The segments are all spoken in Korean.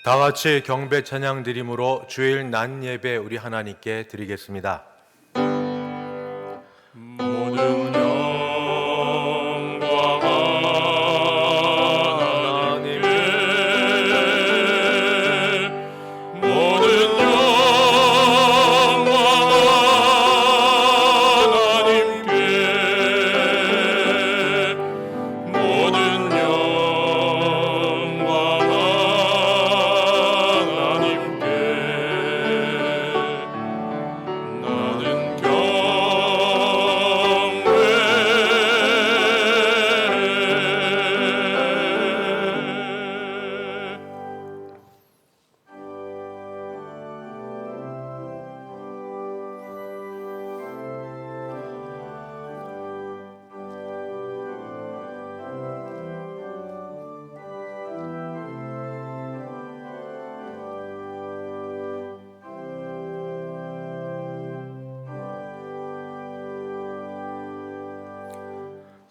다 같이 경배 찬양 드림으로 주일 낮 예배 우리 하나님께 드리겠습니다. 모든 영광 하나님께, 모든 영광 하나님께, 모든 영광 하나님께. 나는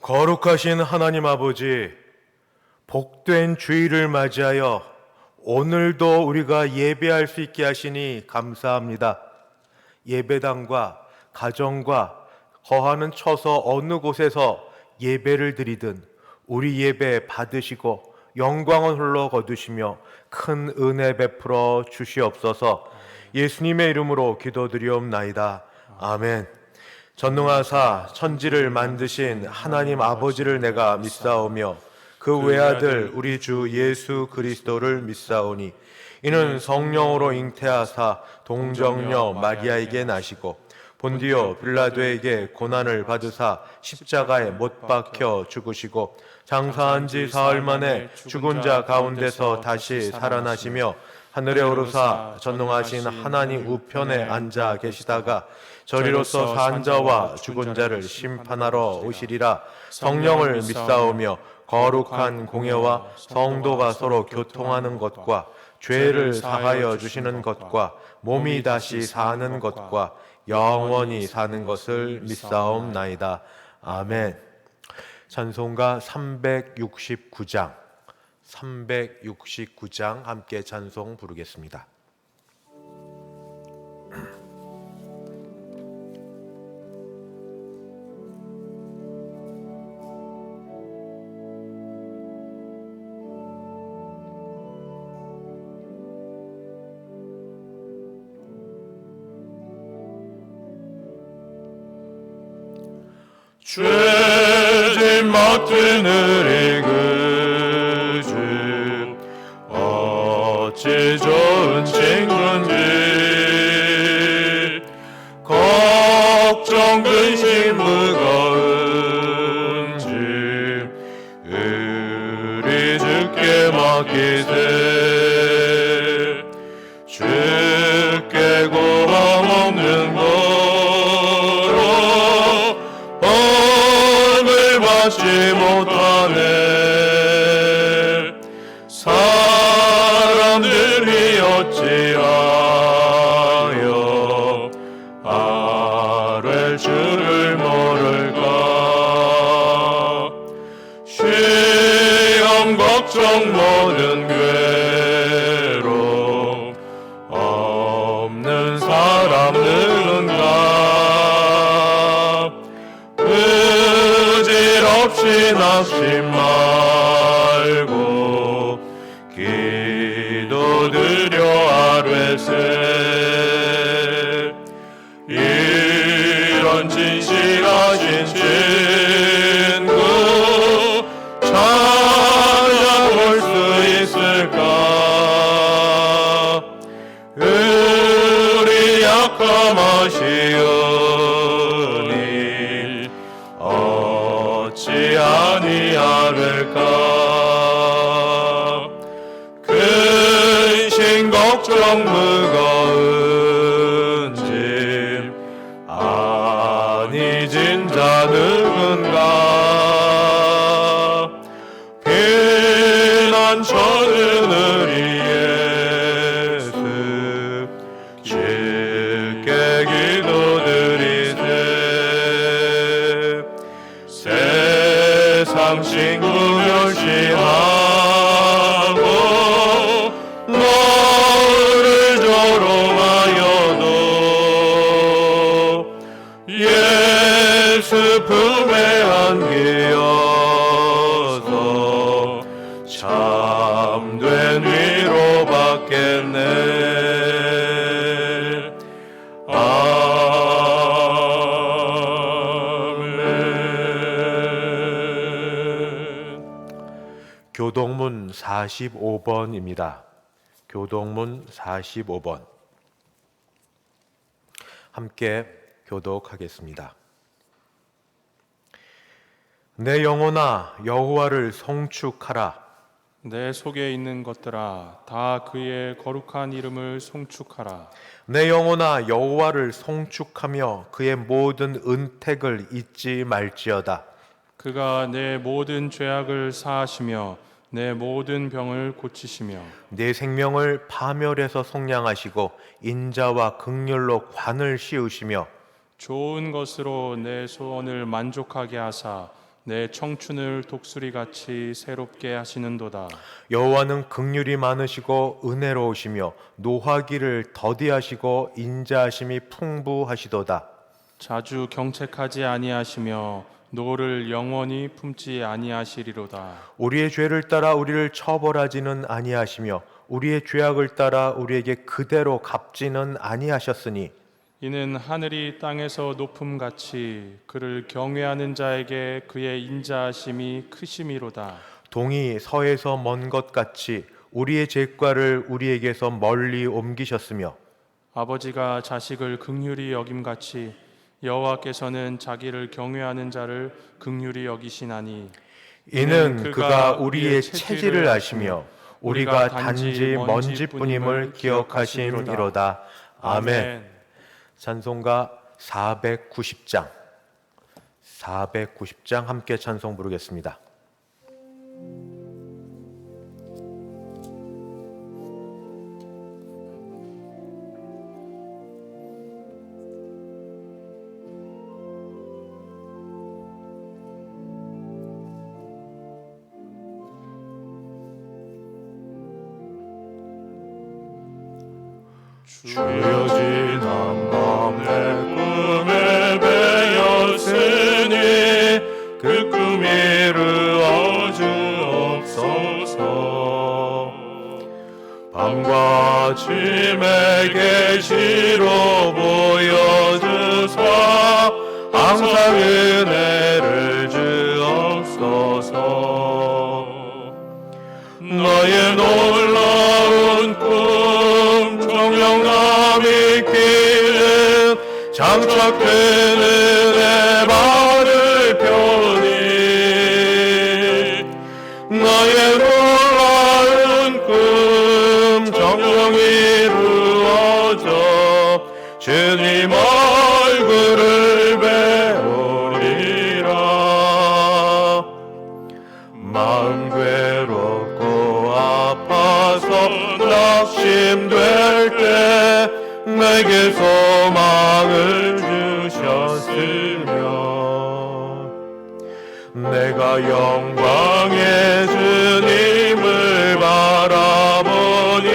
거룩하신 하나님 아버지, 복된 주일을 맞이하여 오늘도 우리가 예배할 수 있게 하시니 감사합니다. 예배당과 가정과 거하는 처서 어느 곳에서 예배를 드리든 우리 예배 받으시고 영광을 홀로 거두시며 큰 은혜 베풀어 주시옵소서. 예수님의 이름으로 기도드리옵나이다. 아멘. 전능하사 천지를 만드신 하나님 아버지를 내가 믿사오며 그 외아들 우리 주 예수 그리스도를 믿사오니 이는 성령으로 잉태하사 동정녀 마리아에게 나시고 본디오 빌라도에게 고난을 받으사 십자가에 못 박혀 죽으시고 장사한 지 사흘 만에 죽은 자 가운데서 다시 살아나시며 하늘에 오르사 전능하신 하나님 우편에 앉아 계시다가 저리로서 산 자와 죽은 자를 심판하러 오시리라. 성령을 믿사오며 거룩한 공예와 성도가 서로 교통하는 것과 죄를 사하여 주시는 것과 몸이 다시 사는 것과 영원히 사는 것을 믿사옵나이다. 아멘. 찬송가 369장 함께 찬송 부르겠습니다. 죄짐 맡은 우리 그 주 어찌 좋은 친구인지 걱정 근심 무거운지 우리 주께 맡기세. 주께 고함 없는 거로 받지 못하네. 사람들이 어찌하여 아랠 줄을 모를까. 시험 걱정 모든 괴로움 없는 사람 누군가. 없이 낙심 말고 기도드려 아뢰세. 이런 진실하신 친구 찾아볼 수 있을까. 우리 약함하시오니 어찌 아니하를까. 근심 걱정 무거운 짐 아니 진자 누군가. 비난 처는 우리 예수 주께 기도드리세. 세상 친구 멸시하고 45번입니다. 교독문 45번. 함께 교독하겠습니다. 내 영혼아 여호와를 송축하라. 내 속에 있는 것들아 다 그의 거룩한 이름을 송축하라. 내 영혼아 여호와를 송축하며 그의 모든 은택을 잊지 말지어다. 그가 내 모든 죄악을 사하시며 내 모든 병을 고치시며 내 생명을 파멸해서 속량하시고 인자와 긍휼로 관을 씌우시며 좋은 것으로 내 소원을 만족하게 하사 내 청춘을 독수리같이 새롭게 하시는도다. 여호와는 긍휼이 많으시고 은혜로우시며 노하기를 더디하시고 인자하심이 풍부하시도다. 자주 경책하지 아니하시며 노를 영원히 품지 아니하시리로다. 우리의 죄를 따라 우리를 처벌하지는 아니하시며 우리의 죄악을 따라 우리에게 그대로 갚지는 아니하셨으니 이는 하늘이 땅에서 높음같이 그를 경외하는 자에게 그의 인자하심이 크심이로다. 동이 서에서 먼 것 같이 우리의 죄과를 우리에게서 멀리 옮기셨으며 아버지가 자식을 긍휼히 여김같이 여호와께서는 자기를 경외하는 자를 긍휼히 여기시나니 이는 그가 우리의 체질을 아시며 우리가 단지 먼지뿐임을 기억하심이로다. 아멘. 찬송가 490장 함께 찬송 부르겠습니다. 주여 지난 밤 내 꿈에 배었으니 그 꿈이 이루어주옵소서. 밤과 아침에 계시로 보여주사 항상 은혜를 주옵소서. 너의 놀라운 꿈 정령감 있기는 장착되는 내 발을 펴니 너의 놀라운 꿈 정령 이루어져 주님 얼굴을 배우리라. 마음 괴롭고 아파서 낙심될 때 내게 소망을 주셨으며 내가 영광의 주님을 바라보니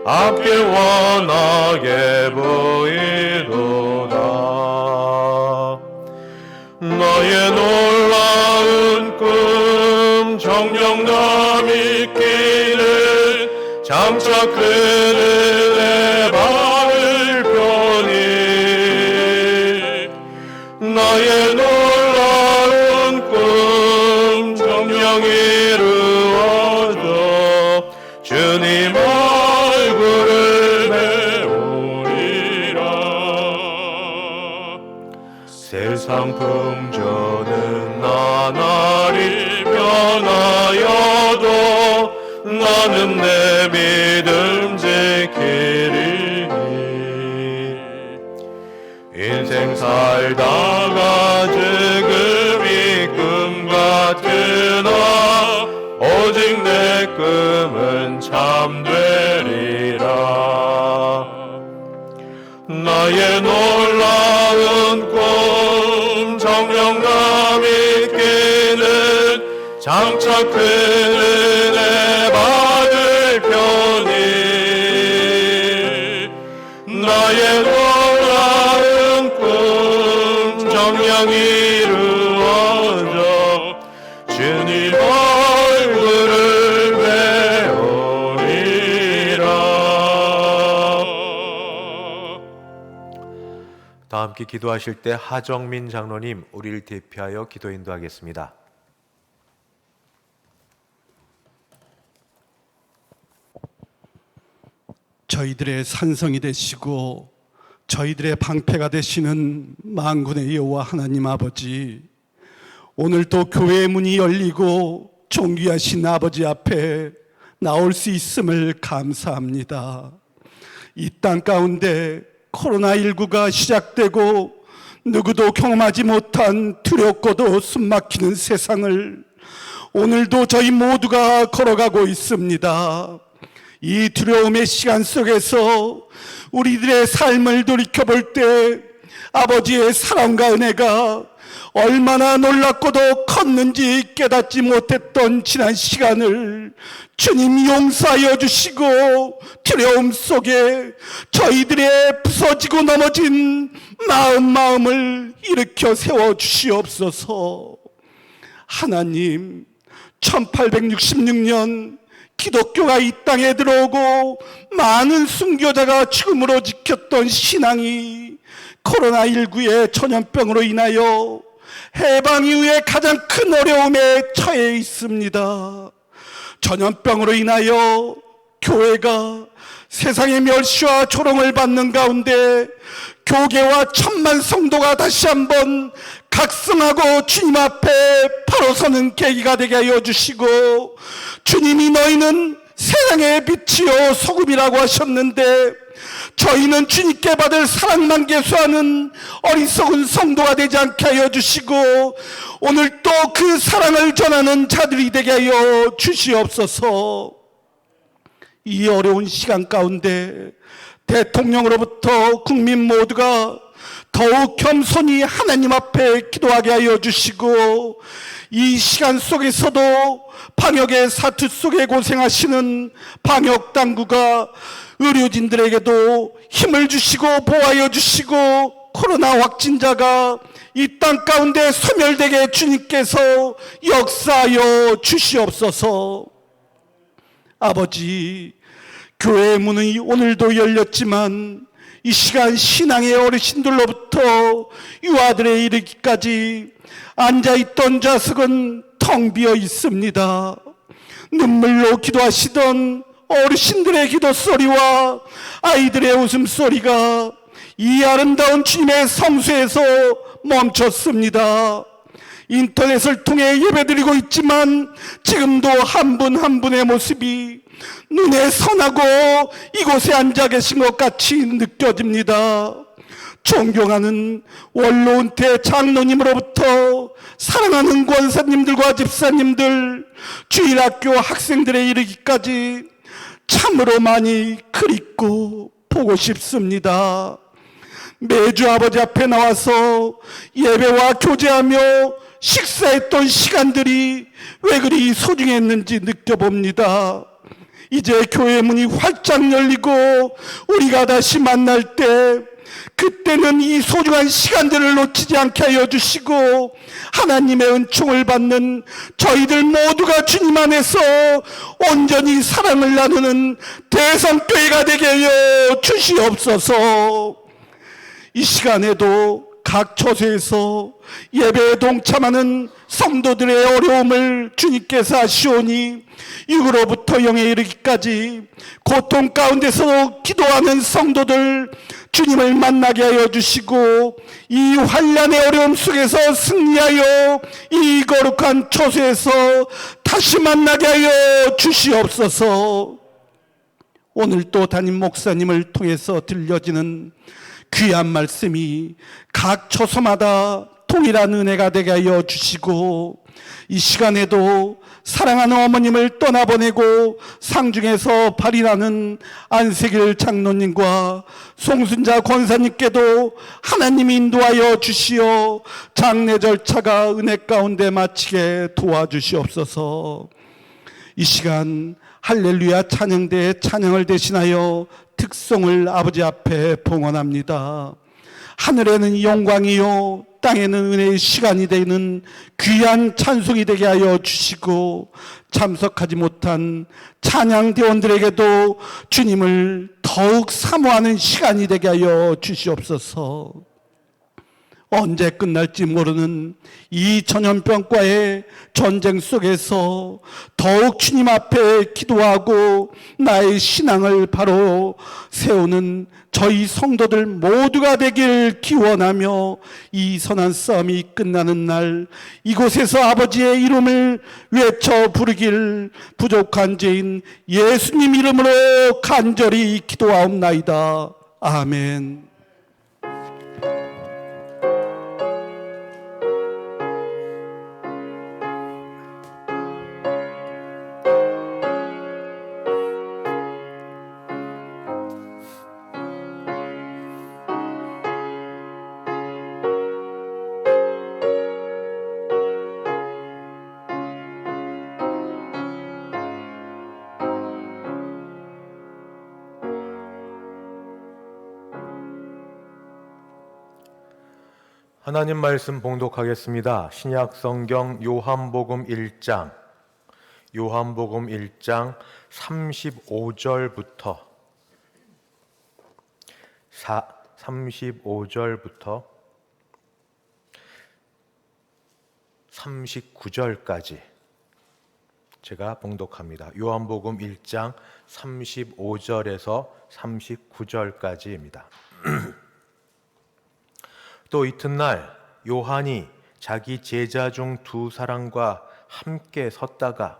앞길 원하게 보이도다. 너의 놀라운 꿈 정령감 있기는 장착되는 내 발을 펴니 너의 놀라운 꿈 정령 이루어져 주님 얼굴을 배우리라. 세상 풍조는 나날이 변하여도 나는 내 믿음 지키리니 인생 살다가 지금이 꿈 같으나 오직 내 꿈은 참되리라. 나의 놀라운 꿈 정령감 있기는 장착되는 내 발을 펴니 나의 놀라운 꿈 정령 이루어져 주님 얼굴을 배우리라. 다 함께 기도하실 때 하정민 장로님 우리를 대표하여 기도 인도하겠습니다. 저희들의 산성이 되시고 저희들의 방패가 되시는 만군의 여호와 하나님 아버지, 오늘도 교회의 문이 열리고 존귀하신 아버지 앞에 나올 수 있음을 감사합니다. 이 땅 가운데 코로나19가 시작되고 누구도 경험하지 못한 두렵고도 숨막히는 세상을 오늘도 저희 모두가 걸어가고 있습니다. 이 두려움의 시간 속에서 우리들의 삶을 돌이켜볼 때 아버지의 사랑과 은혜가 얼마나 놀랍고도 컸는지 깨닫지 못했던 지난 시간을 주님 용서하여 주시고, 두려움 속에 저희들의 부서지고 넘어진 마음을 일으켜 세워 주시옵소서. 하나님, 1866년 기독교가 이 땅에 들어오고 많은 순교자가 죽음으로 지켰던 신앙이 코로나19의 전염병으로 인하여 해방 이후에 가장 큰 어려움에 처해 있습니다. 전염병으로 인하여 교회가 세상의 멸시와 조롱을 받는 가운데 교계와 천만 성도가 다시 한번 각성하고 주님 앞에 바로 서는 계기가 되게 하여 주시고, 주님이 너희는 세상의 빛이요 소금이라고 하셨는데 저희는 주님께 받을 사랑만 계수하는 어리석은 성도가 되지 않게 하여 주시고, 오늘 또 그 사랑을 전하는 자들이 되게 하여 주시옵소서. 이 어려운 시간 가운데 대통령으로부터 국민 모두가 더욱 겸손히 하나님 앞에 기도하게 하여 주시고, 이 시간 속에서도 방역의 사투 속에 고생하시는 방역당국과 의료진들에게도 힘을 주시고 보호하여 주시고, 코로나 확진자가 이 땅 가운데 소멸되게 주님께서 역사하여 주시옵소서. 아버지, 교회의 문이 오늘도 열렸지만 이 시간 신앙의 어르신들로부터 유아들에 이르기까지 앉아있던 좌석은 텅 비어 있습니다. 눈물로 기도하시던 어르신들의 기도 소리와 아이들의 웃음소리가 이 아름다운 주님의 성수에서 멈췄습니다. 인터넷을 통해 예배드리고 있지만 지금도 한 분 한 분의 모습이 눈에 선하고 이곳에 앉아 계신 것 같이 느껴집니다. 존경하는 원로은퇴 장로님으로부터 사랑하는 권사님들과 집사님들, 주일학교 학생들에 이르기까지 참으로 많이 그립고 보고 싶습니다. 매주 아버지 앞에 나와서 예배와 교제하며 식사했던 시간들이 왜 그리 소중했는지 느껴봅니다. 이제 교회 문이 활짝 열리고 우리가 다시 만날 때, 그때는 이 소중한 시간들을 놓치지 않게 하여 주시고 하나님의 은총을 받는 저희들 모두가 주님 안에서 온전히 사랑을 나누는 대성교회가 되게 하여 주시옵소서. 이 시간에도 각 처소에서 예배에 동참하는 성도들의 어려움을 주님께서 아시오니 육으로부터 영에 이르기까지 고통 가운데서 기도하는 성도들 주님을 만나게 하여 주시고, 이 환난의 어려움 속에서 승리하여 이 거룩한 처소에서 다시 만나게 하여 주시옵소서. 오늘 또 담임 목사님을 통해서 들려지는 귀한 말씀이 각 처소마다 동일한 은혜가 되게 하여 주시고, 이 시간에도 사랑하는 어머님을 떠나보내고 상중에서 발인하는 안세길 장로님과 송순자 권사님께도 하나님이 인도하여 주시어 장례 절차가 은혜 가운데 마치게 도와주시옵소서. 이 시간 할렐루야 찬양대의 찬양을 대신하여 특송을 아버지 앞에 봉헌합니다. 하늘에는 영광이요 땅에는 은혜의 시간이 되는 귀한 찬송이 되게 하여 주시고, 참석하지 못한 찬양대원들에게도 주님을 더욱 사모하는 시간이 되게 하여 주시옵소서. 언제 끝날지 모르는 이 전염병과의 전쟁 속에서 더욱 주님 앞에 기도하고 나의 신앙을 바로 세우는 저희 성도들 모두가 되길 기원하며 이 선한 싸움이 끝나는 날 이곳에서 아버지의 이름을 외쳐 부르길 부족한 죄인 예수님 이름으로 간절히 기도하옵나이다. 아멘. 하나님 말씀 봉독하겠습니다. 신약 성경 요한복음 1장 35절부터 39절까지 제가 봉독합니다. 요한복음 1장 35절에서 39절까지입니다. 또 이튿날 요한이 자기 제자 중 두 사람과 함께 섰다가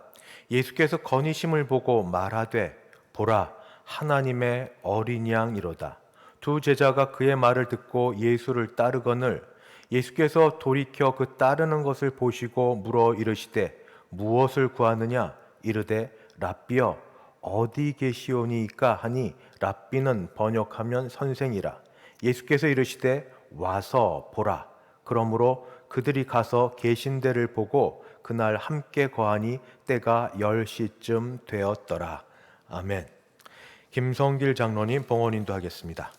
예수께서 거니심을 보고 말하되 보라 하나님의 어린 양이로다. 두 제자가 그의 말을 듣고 예수를 따르거늘 예수께서 돌이켜 그 따르는 것을 보시고 물어 이르시되 무엇을 구하느냐 이르되 랍비여 어디 계시오니이까 하니 랍비는 번역하면 선생이라. 예수께서 이르시되 와서 보라. 그러므로 그들이 가서 계신 데를 보고 그날 함께 거하니 때가 10시쯤 되었더라. 아멘. 김성길 장로님 봉헌 인도하겠습니다.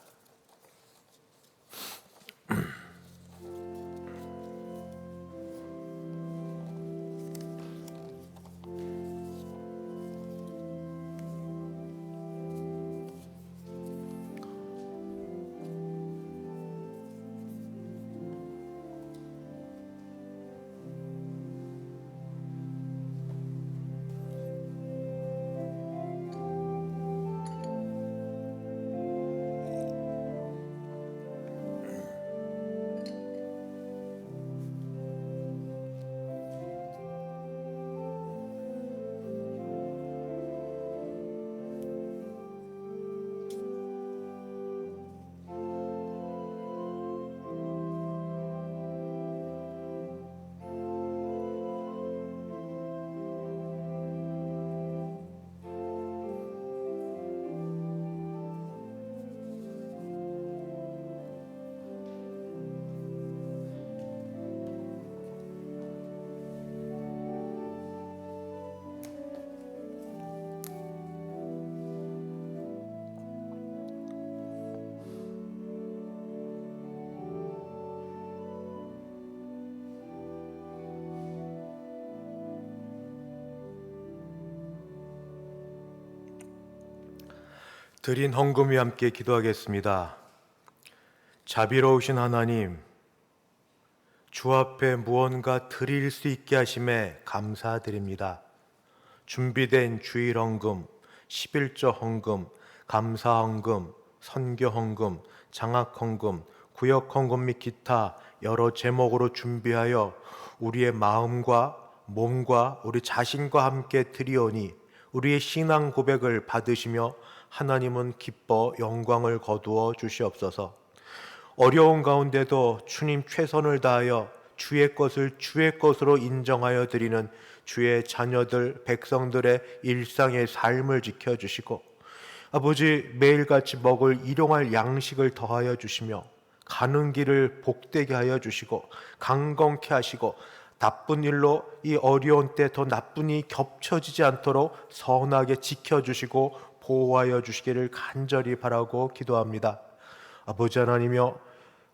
드린 헌금이 함께 기도하겠습니다. 자비로우신 하나님, 주 앞에 무언가 드릴 수 있게 하심에 감사드립니다. 준비된 주일 헌금, 11조 헌금, 감사 헌금, 선교 헌금, 장학 헌금, 구역 헌금 및 기타 여러 제목으로 준비하여 우리의 마음과 몸과 우리 자신과 함께 드리오니 우리의 신앙 고백을 받으시며 하나님은 기뻐 영광을 거두어 주시옵소서. 어려운 가운데도 주님 최선을 다하여 주의 것을 주의 것으로 인정하여 드리는 주의 자녀들, 백성들의 일상의 삶을 지켜주시고 아버지 매일같이 먹을 일용할 양식을 더하여 주시며 가는 길을 복되게 하여 주시고 강건케 하시고 나쁜 일로 이 어려운 때 더 나쁜 일이 겹쳐지지 않도록 선하게 지켜주시고 보호하여 주시기를 간절히 바라고 기도합니다. 아버지 하나님이여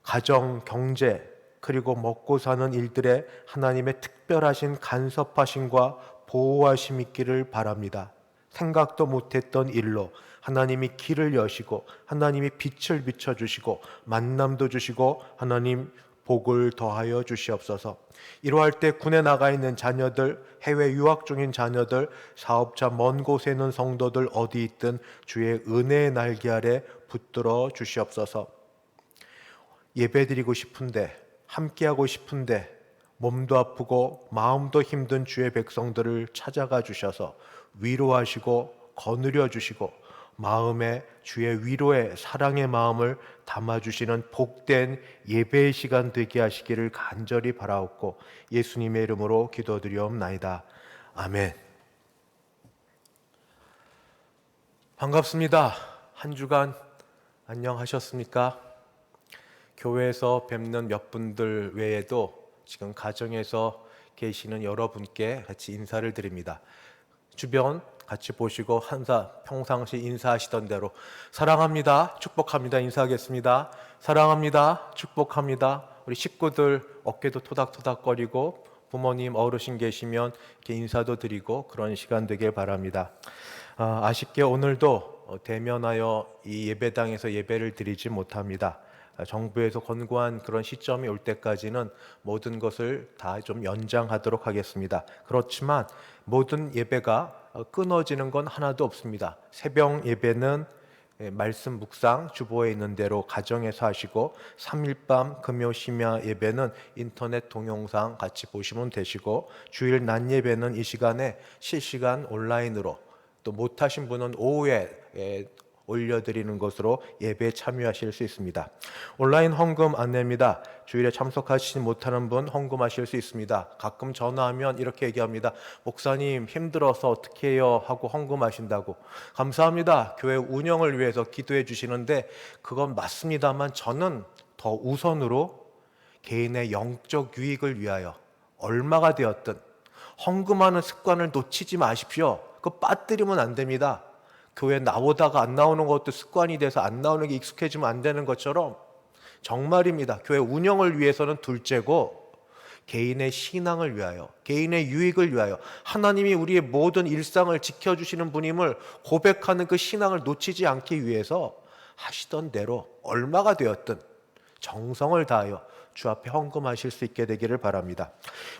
가정, 경제 그리고 먹고 사는 일들에 하나님의 특별하신 간섭하심과 보호하심 있기를 바랍니다. 생각도 못했던 일로 하나님이 길을 여시고 하나님이 빛을 비춰주시고 만남도 주시고 하나님 복을 더하여 주시옵소서. 이러할 때 군에 나가 있는 자녀들, 해외 유학 중인 자녀들, 사업자 먼 곳에 있는 성도들 어디 있든 주의 은혜의 날개 아래 붙들어 주시옵소서. 예배드리고 싶은데, 함께하고 싶은데 몸도 아프고 마음도 힘든 주의 백성들을 찾아가 주셔서 위로하시고 거느려 주시고 마음에 주의 위로의 사랑의 마음을 담아주시는 복된 예배의 시간 되게 하시기를 간절히 바라옵고 예수님의 이름으로 기도드리옵나이다. 아멘. 반갑습니다. 한 주간 안녕하셨습니까? 교회에서 뵙는 몇 분들 외에도 지금 가정에서 계시는 여러분께 같이 인사를 드립니다. 주변 같이 보시고 평상시 인사하시던 대로 사랑합니다, 축복합니다 인사하겠습니다. 사랑합니다, 축복합니다. 우리 식구들 어깨도 토닥토닥거리고 부모님 어르신 계시면 이렇게 인사도 드리고 그런 시간 되길 바랍니다. 아쉽게 오늘도 대면하여 이 예배당에서 예배를 드리지 못합니다. 정부에서 권고한 그런 시점이 올 때까지는 모든 것을 다 좀 연장하도록 하겠습니다. 그렇지만 모든 예배가 끊어지는 건 하나도 없습니다. 새벽 예배는 말씀 묵상 주보에 있는 대로 가정에서 하시고 3일밤 금요 심야 예배는 인터넷 동영상 같이 보시면 되시고 주일 낮 예배는 이 시간에 실시간 온라인으로 또 못하신 분은 오후에 올려드리는 것으로 예배에 참여하실 수 있습니다. 온라인 헌금 안내입니다. 주일에 참석하시지 못하는 분 헌금하실 수 있습니다. 가끔 전화하면 이렇게 얘기합니다. 목사님 힘들어서 어떻게 해요? 하고 헌금하신다고. 감사합니다. 교회 운영을 위해서 기도해 주시는데 그건 맞습니다만 저는 더 우선으로 개인의 영적 유익을 위하여 얼마가 되었든 헌금하는 습관을 놓치지 마십시오. 그거 빠뜨리면 안 됩니다. 교회 나오다가 안 나오는 것도 습관이 돼서 안 나오는 게 익숙해지면 안 되는 것처럼 정말입니다. 교회 운영을 위해서는 둘째고 개인의 신앙을 위하여, 개인의 유익을 위하여 하나님이 우리의 모든 일상을 지켜주시는 분임을 고백하는 그 신앙을 놓치지 않기 위해서 하시던 대로 얼마가 되었든 정성을 다하여 주 앞에 헌금하실 수 있게 되기를 바랍니다.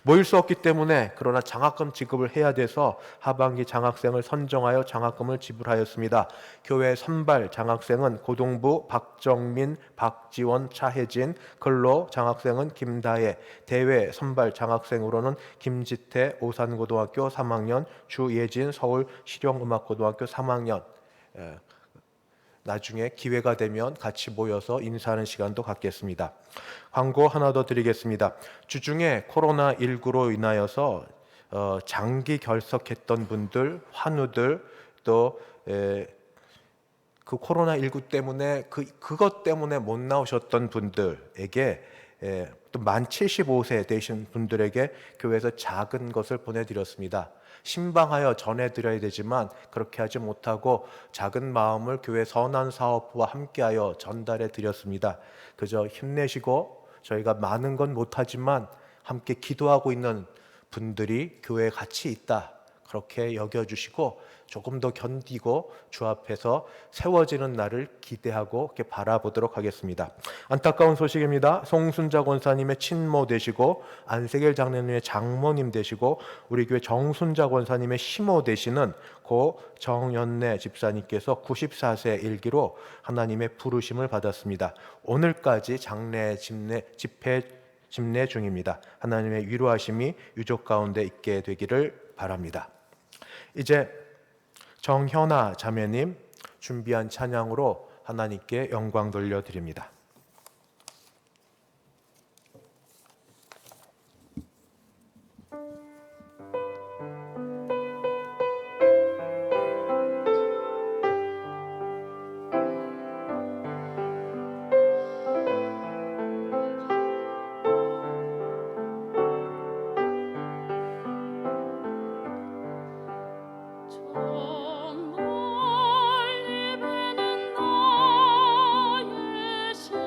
모일 수 없기 때문에 그러나 장학금 지급을 해야 돼서 하반기 장학생을 선정하여 장학금을 지불하였습니다. 교회 선발 장학생은 고동부 박정민, 박지원, 차혜진, 근로 장학생은 김다혜, 대외 선발 장학생으로는 김지태, 오산고등학교 3학년, 주예진, 서울 실용음악고등학교 3학년. 나중에 기회가 되면 같이 모여서 인사하는 시간도 갖겠습니다. 광고 하나 더 드리겠습니다. 주중에 코로나19로 인하여서 장기 결석했던 분들, 환우들 또 그 코로나19 때문에 그것 때문에 못 나오셨던 분들에게 또 만 75세 되신 분들에게 교회에서 작은 것을 보내드렸습니다. 신방하여 전해드려야 되지만 그렇게 하지 못하고 작은 마음을 교회 선한사업부와 함께하여 전달해 드렸습니다. 그저 힘내시고 저희가 많은 건 못하지만 함께 기도하고 있는 분들이 교회에 같이 있다 그렇게 여겨주시고 조금 더 견디고 주 앞에서 세워지는 날을 기대하고 이렇게 바라보도록 하겠습니다. 안타까운 소식입니다. 송순자 권사님의 친모 되시고 안세길 장로님의 장모님 되시고 우리 교회 정순자 권사님의 시모 되시는 고 정연래 집사님께서 94세 일기로 하나님의 부르심을 받았습니다. 오늘까지 장례 집회 집례 중입니다. 하나님의 위로하심이 유족 가운데 있게 되기를 바랍니다. 이제 정현아 자매님 준비한 찬양으로 하나님께 영광 돌려드립니다. 멀리 베는 나의 새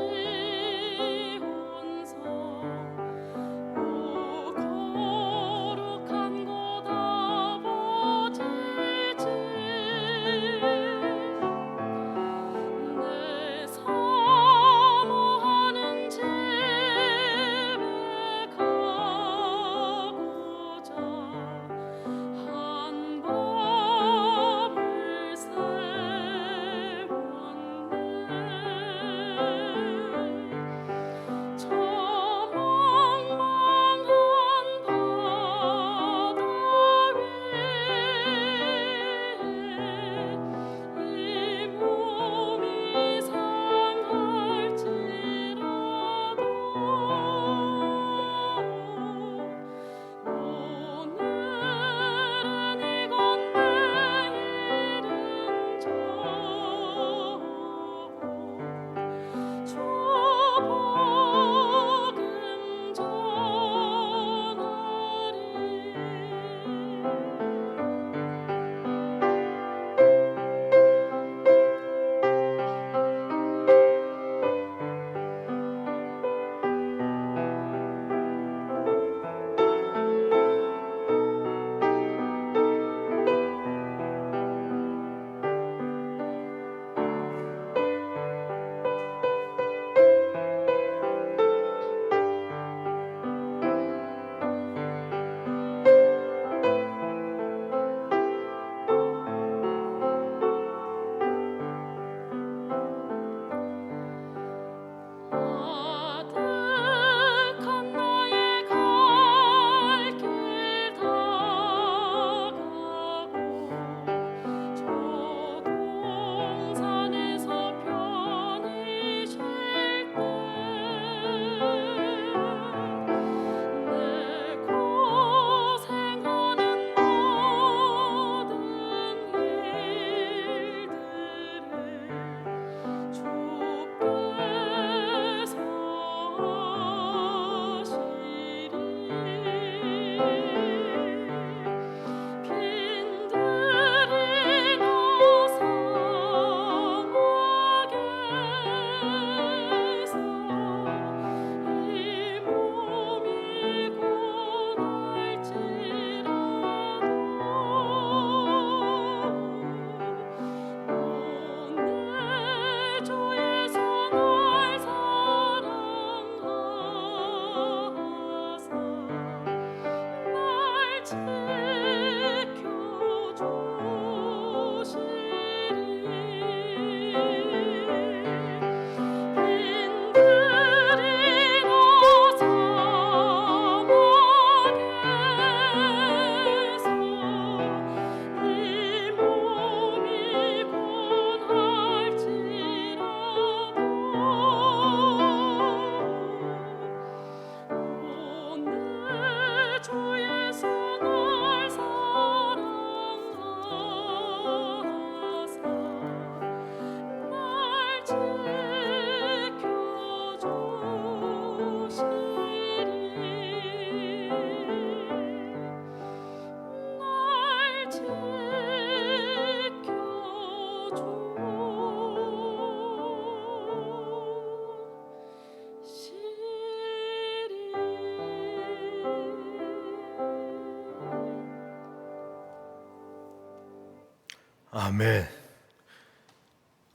아멘.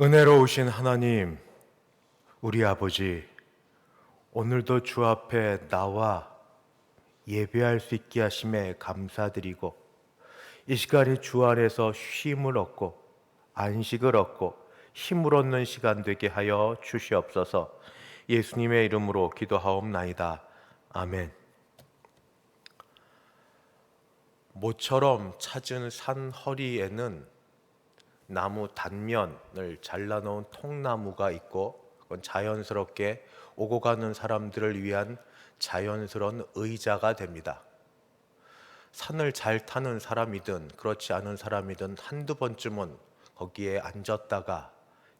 은혜로우신 하나님, 우리 아버지, 오늘도 주 앞에 나와 예배할 수 있게 하심에 감사드리고, 이 시간이 주 안에서 쉼을 얻고 안식을 얻고 힘을 얻는 시간 되게 하여 주시옵소서. 예수님의 이름으로 기도하옵나이다. 아멘. 모처럼 찾은 산 허리에는 나무 단면을 잘라놓은 통나무가 있고, 그건 자연스럽게 오고 가는 사람들을 위한 자연스러운 의자가 됩니다. 산을 잘 타는 사람이든 그렇지 않은 사람이든 한두 번쯤은 거기에 앉았다가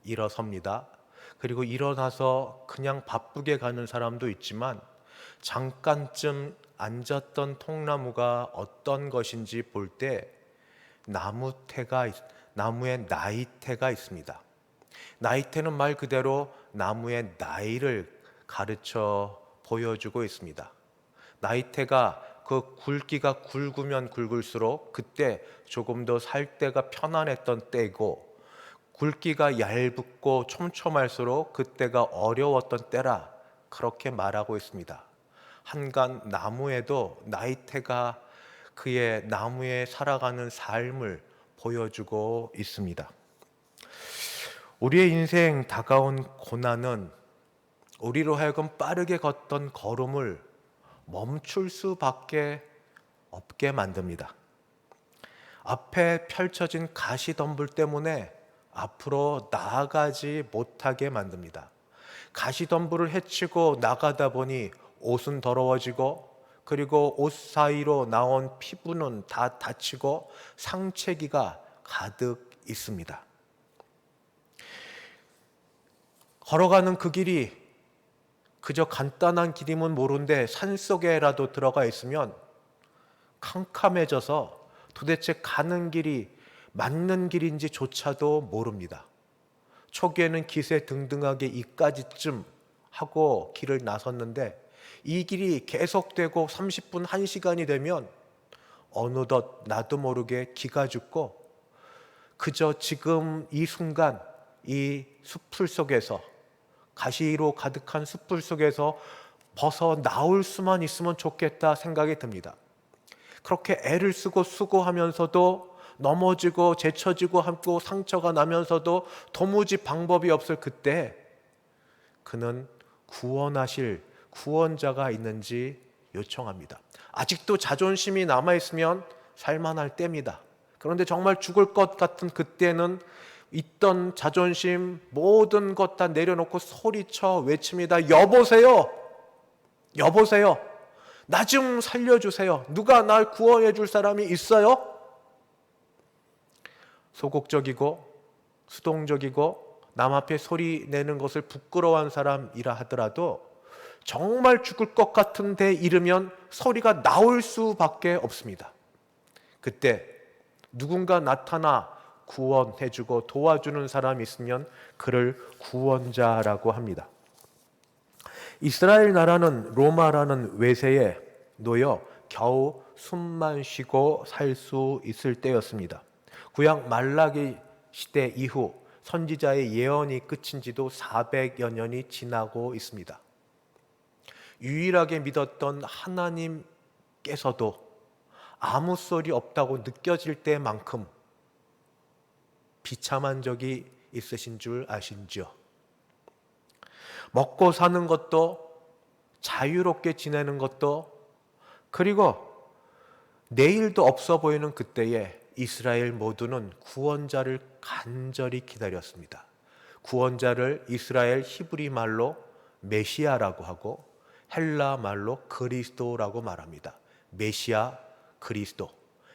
일어섭니다. 그리고 일어나서 그냥 바쁘게 가는 사람도 있지만, 잠깐쯤 앉았던 통나무가 어떤 것인지 볼 때 나무의 나이테가 있습니다. 나이테는 말 그대로 나무의 나이를 가르쳐 보여주고 있습니다. 나이테가 그 굵기가 굵으면 굵을수록 그때 조금 더 살 때가 편안했던 때고, 굵기가 얇고 촘촘할수록 그때가 어려웠던 때라, 그렇게 말하고 있습니다. 한간 나무에도 나이테가 그의 나무에 살아가는 삶을 보여주고 있습니다. 우리의 인생 다가온 고난은 우리로 하여금 빠르게 걷던 걸음을 멈출 수밖에 없게 만듭니다. 앞에 펼쳐진 가시덤불 때문에 앞으로 나아가지 못하게 만듭니다. 가시덤불을 헤치고 나가다 보니 옷은 더러워지고, 그리고 옷 사이로 나온 피부는 다 다치고 상체기가 가득 있습니다. 걸어가는 그 길이 그저 간단한 길이면 모른데 산속에라도 들어가 있으면 캄캄해져서 도대체 가는 길이 맞는 길인지조차도 모릅니다. 초기에는 기세 등등하게 이까지쯤 하고 길을 나섰는데, 이 길이 계속되고 30분, 1시간이 되면 어느덧 나도 모르게 기가 죽고, 그저 지금 이 순간 이 숲풀 속에서, 가시로 가득한 숲풀 속에서 벗어 나올 수만 있으면 좋겠다 생각이 듭니다. 그렇게 애를 쓰고 수고하면서도 넘어지고 제쳐지고 하고 상처가 나면서도 도무지 방법이 없을 그때, 그는 구원하실 구원자가 있는지 요청합니다. 아직도 자존심이 남아있으면 살만할 때입니다. 그런데 정말 죽을 것 같은 그때는 있던 자존심 모든 것 다 내려놓고 소리쳐 외칩니다. 여보세요, 여보세요, 나 좀 살려주세요. 누가 날 구원해 줄 사람이 있어요? 소극적이고 수동적이고 남 앞에 소리 내는 것을 부끄러워한 사람이라 하더라도, 정말 죽을 것 같은데 이르면 소리가 나올 수밖에 없습니다. 그때 누군가 나타나 구원해주고 도와주는 사람이 있으면 그를 구원자라고 합니다. 이스라엘 나라는 로마라는 외세에 놓여 겨우 숨만 쉬고 살 수 있을 때였습니다. 구약 말라기 시대 이후 선지자의 예언이 끝인 지도 400여 년이 지나고 있습니다. 유일하게 믿었던 하나님께서도 아무 소리 없다고 느껴질 때만큼 비참한 적이 있으신 줄 아신지요? 먹고 사는 것도, 자유롭게 지내는 것도, 그리고 내일도 없어 보이는 그때에 이스라엘 모두는 구원자를 간절히 기다렸습니다. 구원자를 이스라엘 히브리 말로 메시아라고 하고 헬라 말로 그리스도라고 말합니다. 메시아, 그리스도.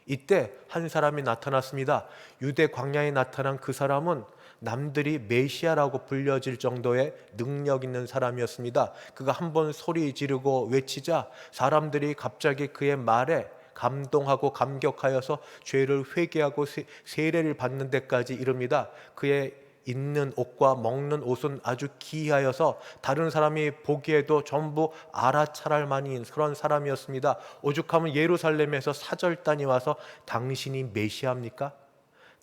이때 한 사람이 나타났습니다. 유대 광야에 나타난 그 사람은 남들이 메시아라고 불려질 정도의 능력 있는 사람이었습니다. 그가 한번 소리 지르고 외치자 사람들이 갑자기 그의 말에 감동하고 감격하여서 죄를 회개하고 세례를 받는 데까지 이릅니다. 그의 입는 옷과 먹는 옷은 아주 기이하여서 다른 사람이 보기에도 전부 알아차랄 만한 그런 사람이었습니다. 오죽하면 예루살렘에서 사절단이 와서 당신이 메시아입니까?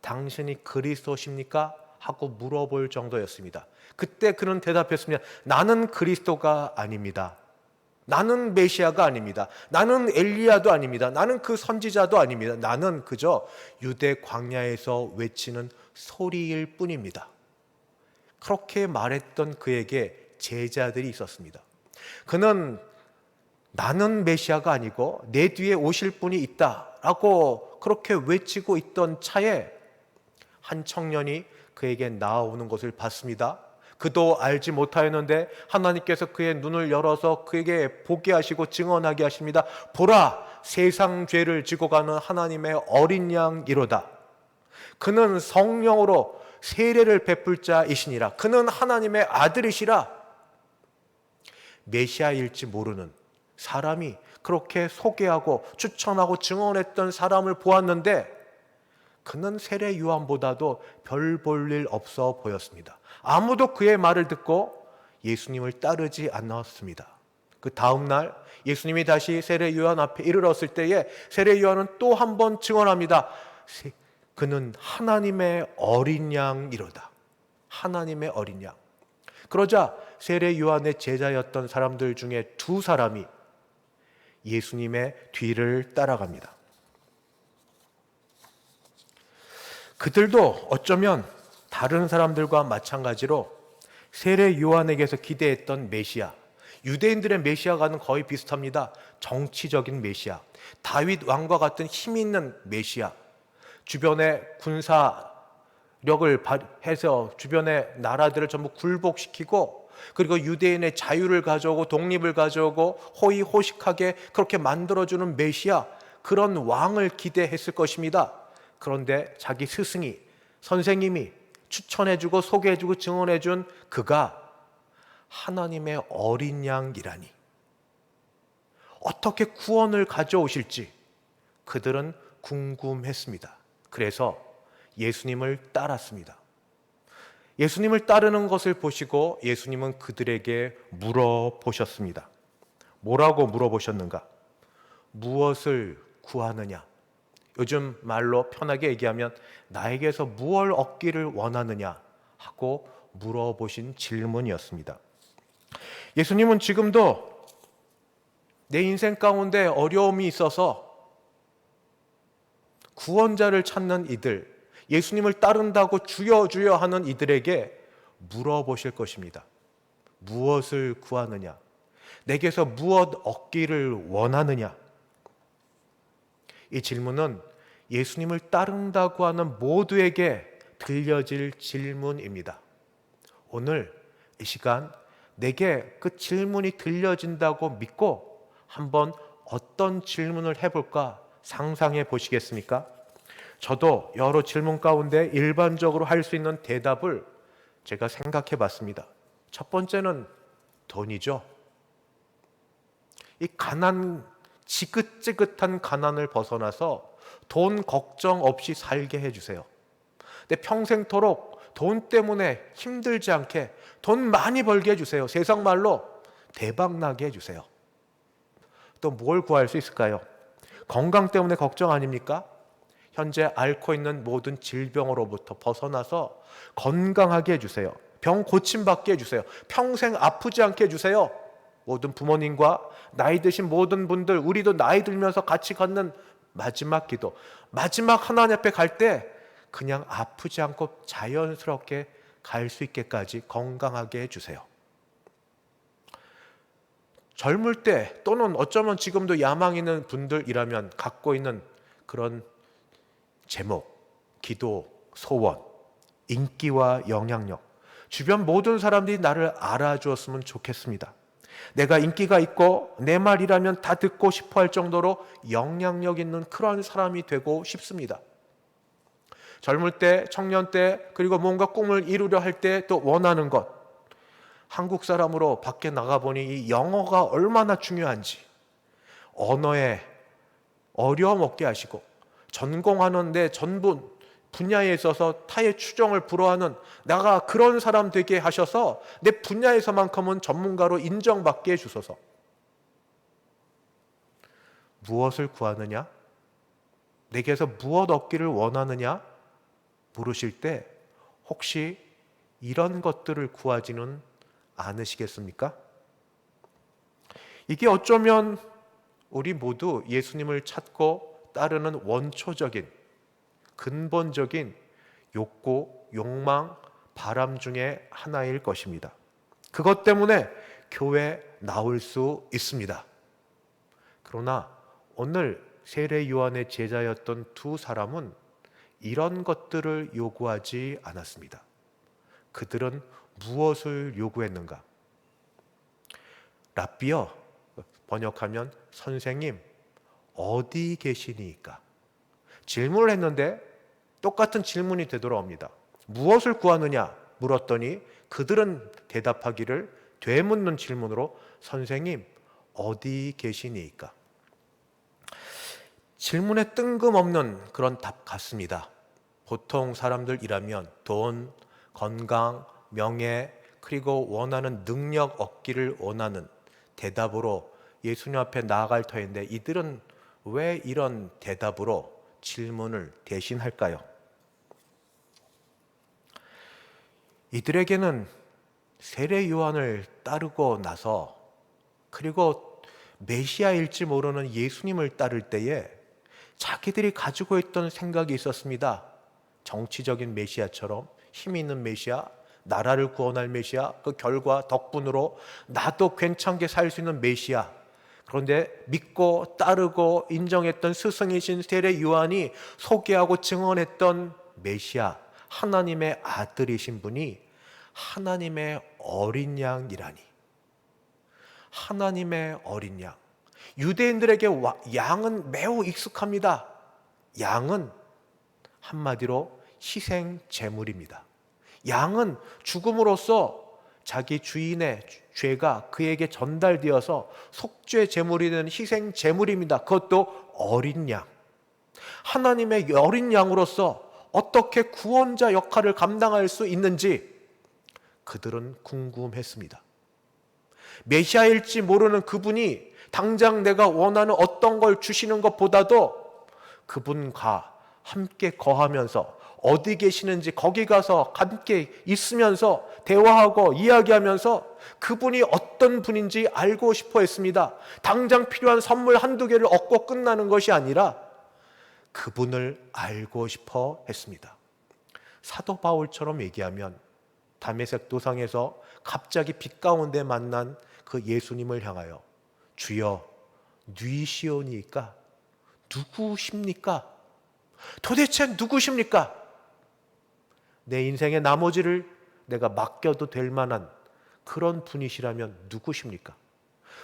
당신이 그리스도십니까? 하고 물어볼 정도였습니다. 그때 그는 대답했습니다. 나는 그리스도가 아닙니다. 나는 메시아가 아닙니다. 나는 엘리야도 아닙니다. 나는 그 선지자도 아닙니다. 나는 그저 유대 광야에서 외치는 소리일 뿐입니다. 그렇게 말했던 그에게 제자들이 있었습니다. 그는 나는 메시아가 아니고 내 뒤에 오실 분이 있다라고 그렇게 외치고 있던 차에 한 청년이 그에게 나아오는 것을 봤습니다. 그도 알지 못하였는데 하나님께서 그의 눈을 열어서 그에게 보게 하시고 증언하게 하십니다. 보라, 세상 죄를 지고 가는 하나님의 어린 양이로다. 그는 성령으로 세례를 베풀 자이시니라. 그는 하나님의 아들이시라. 메시아일지 모르는 사람이 그렇게 소개하고 추천하고 증언했던 사람을 보았는데 그는 세례 요한보다도 별 볼 일 없어 보였습니다. 아무도 그의 말을 듣고 예수님을 따르지 않았습니다. 그 다음 날 예수님이 다시 세례 요한 앞에 이르렀을 때에 세례 요한은 또 한 번 증언합니다. 그는 하나님의 어린 양이로다. 하나님의 어린 양. 그러자 세례 요한의 제자였던 사람들 중에 두 사람이 예수님의 뒤를 따라갑니다. 그들도 어쩌면 다른 사람들과 마찬가지로 세례 요한에게서 기대했던 메시아, 유대인들의 메시아와는 거의 비슷합니다. 정치적인 메시아, 다윗 왕과 같은 힘 있는 메시아, 주변에 군사력을 해서 주변의 나라들을 전부 굴복시키고 그리고 유대인의 자유를 가져오고 독립을 가져오고 호의호식하게 그렇게 만들어주는 메시아, 그런 왕을 기대했을 것입니다. 그런데 자기 스승이, 선생님이 추천해주고 소개해주고 증언해준 그가 하나님의 어린 양이라니, 어떻게 구원을 가져오실지 그들은 궁금했습니다. 그래서 예수님을 따랐습니다. 예수님을 따르는 것을 보시고 예수님은 그들에게 물어보셨습니다. 뭐라고 물어보셨는가? 무엇을 구하느냐? 요즘 말로 편하게 얘기하면 나에게서 무엇을 얻기를 원하느냐 하고 물어보신 질문이었습니다. 예수님은 지금도 내 인생 가운데 어려움이 있어서 구원자를 찾는 이들, 예수님을 따른다고 주여 주여 하는 이들에게 물어보실 것입니다. 무엇을 구하느냐? 내게서 무엇 얻기를 원하느냐? 이 질문은 예수님을 따른다고 하는 모두에게 들려질 질문입니다. 오늘 이 시간 내게 그 질문이 들려진다고 믿고 한번 어떤 질문을 해볼까 상상해 보시겠습니까? 저도 여러 질문 가운데 일반적으로 할 수 있는 대답을 제가 생각해 봤습니다. 첫 번째는 돈이죠. 이 지긋지긋한 가난을 벗어나서 돈 걱정 없이 살게 해주세요. 근데 평생토록 돈 때문에 힘들지 않게 돈 많이 벌게 해주세요. 세상 말로 대박 나게 해주세요. 또 뭘 구할 수 있을까요? 건강 때문에 걱정 아닙니까? 현재 앓고 있는 모든 질병으로부터 벗어나서 건강하게 해주세요. 병 고침받게 해주세요. 평생 아프지 않게 해주세요. 모든 부모님과 나이 드신 모든 분들, 우리도 나이 들면서 같이 걷는 마지막 기도, 마지막 하나님 앞에 갈 때 그냥 아프지 않고 자연스럽게 갈 수 있게까지 건강하게 해주세요. 젊을 때 또는 어쩌면 지금도 야망 있는 분들이라면 갖고 있는 그런 제목, 기도, 소원, 인기와 영향력, 주변 모든 사람들이 나를 알아주었으면 좋겠습니다. 내가 인기가 있고 내 말이라면 다 듣고 싶어 할 정도로 영향력 있는 그런 사람이 되고 싶습니다. 젊을 때, 청년 때, 그리고 뭔가 꿈을 이루려 할 때 또 원하는 것, 한국 사람으로 밖에 나가보니 이 영어가 얼마나 중요한지, 언어에 어려움 없게 하시고 전공하는 내 전문 분야에 있어서 타의 추종을 불허하는 내가 그런 사람 되게 하셔서 내 분야에서만큼은 전문가로 인정받게 해주소서. 무엇을 구하느냐? 내게서 무엇 얻기를 원하느냐? 물으실 때 혹시 이런 것들을 구하지는 않으시겠습니까? 이게 어쩌면 우리 모두 예수님을 찾고 따르는 원초적인 근본적인 욕구, 욕망, 바람 중에 하나일 것입니다. 그것 때문에 교회 나올 수 있습니다. 그러나 오늘 세례 요한의 제자였던 두 사람은 이런 것들을 요구하지 않았습니다. 그들은 무엇을 요구했는가? 랍비여, 번역하면 선생님, 어디 계시니까? 질문을 했는데 똑같은 질문이 되돌아옵니다. 무엇을 구하느냐 물었더니 그들은 대답하기를 되묻는 질문으로 선생님, 어디 계시니까? 질문에 뜬금없는 그런 답 같습니다. 보통 사람들이라면 돈, 건강, 명예, 그리고 원하는 능력 얻기를 원하는 대답으로 예수님 앞에 나아갈 터인데 이들은 왜 이런 대답으로 질문을 대신할까요? 이들에게는 세례 요한을 따르고 나서 그리고 메시아일지 모르는 예수님을 따를 때에 자기들이 가지고 있던 생각이 있었습니다. 정치적인 메시아처럼 힘 있는 메시아, 나라를 구원할 메시아, 그 결과 덕분으로 나도 괜찮게 살 수 있는 메시아. 그런데 믿고 따르고 인정했던 스승이신 세례 요한이 소개하고 증언했던 메시아, 하나님의 아들이신 분이 하나님의 어린 양이라니. 하나님의 어린 양. 유대인들에게 양은 매우 익숙합니다. 양은 한마디로 희생 제물입니다. 양은 죽음으로써 자기 주인의 죄가 그에게 전달되어서 속죄 제물이 되는 희생 제물입니다. 그것도 어린 양. 하나님의 어린 양으로서 어떻게 구원자 역할을 감당할 수 있는지 그들은 궁금했습니다. 메시아일지 모르는 그분이 당장 내가 원하는 어떤 걸 주시는 것보다도 그분과 함께 거하면서 어디 계시는지 거기 가서 함께 있으면서 대화하고 이야기하면서 그분이 어떤 분인지 알고 싶어 했습니다. 당장 필요한 선물 한두 개를 얻고 끝나는 것이 아니라 그분을 알고 싶어 했습니다. 사도 바울처럼 얘기하면 다메섹 도상에서 갑자기 빛 가운데 만난 그 예수님을 향하여 주여 누이시오니까 누구십니까? 도대체 누구십니까? 내 인생의 나머지를 내가 맡겨도 될 만한 그런 분이시라면 누구십니까?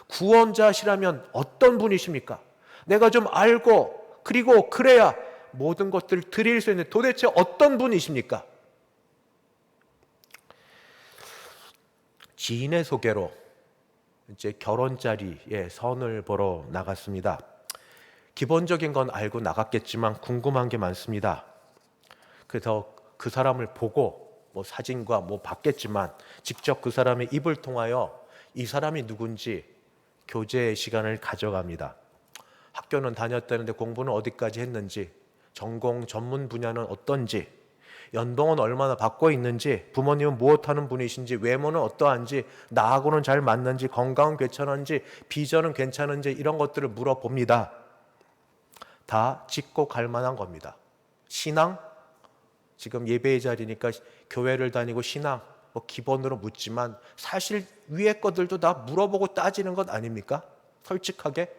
구원자시라면 어떤 분이십니까? 내가 좀 알고 그리고 그래야 모든 것들을 드릴 수 있는 도대체 어떤 분이십니까? 지인의 소개로 이제 결혼 자리에 선을 보러 나갔습니다. 기본적인 건 알고 나갔겠지만 궁금한 게 많습니다. 그래서 그 사람을 보고 사진과 봤겠지만 직접 그 사람의 입을 통하여 이 사람이 누군지 교제 시간을 가져갑니다. 학교는 다녔다는데 공부는 어디까지 했는지, 전공 전문 분야는 어떤지, 연봉은 얼마나 받고 있는지, 부모님은 무엇하는 분이신지, 외모는 어떠한지, 나하고는 잘 맞는지, 건강은 괜찮은지, 비전은 괜찮은지 이런 것들을 물어봅니다. 다 짚고 갈 만한 겁니다. 신앙? 지금 예배의 자리니까 교회를 다니고 신앙 기본으로 묻지만 사실 위에 것들도 다 물어보고 따지는 것 아닙니까? 솔직하게.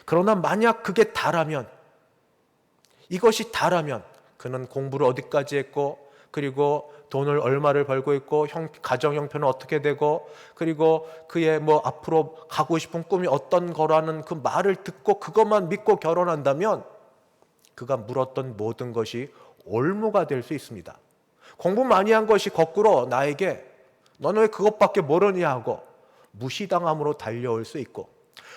그러나 만약 그게 다라면, 이것이 다라면 그는 공부를 어디까지 했고 그리고 돈을 얼마를 벌고 있고 가정 형편은 어떻게 되고 그리고 그의 앞으로 가고 싶은 꿈이 어떤 거라는 그 말을 듣고 그것만 믿고 결혼한다면 그가 물었던 모든 것이 올무가 될 수 있습니다. 공부 많이 한 것이 거꾸로 나에게 너는 왜 그것밖에 모르냐 하고 무시당함으로 달려올 수 있고,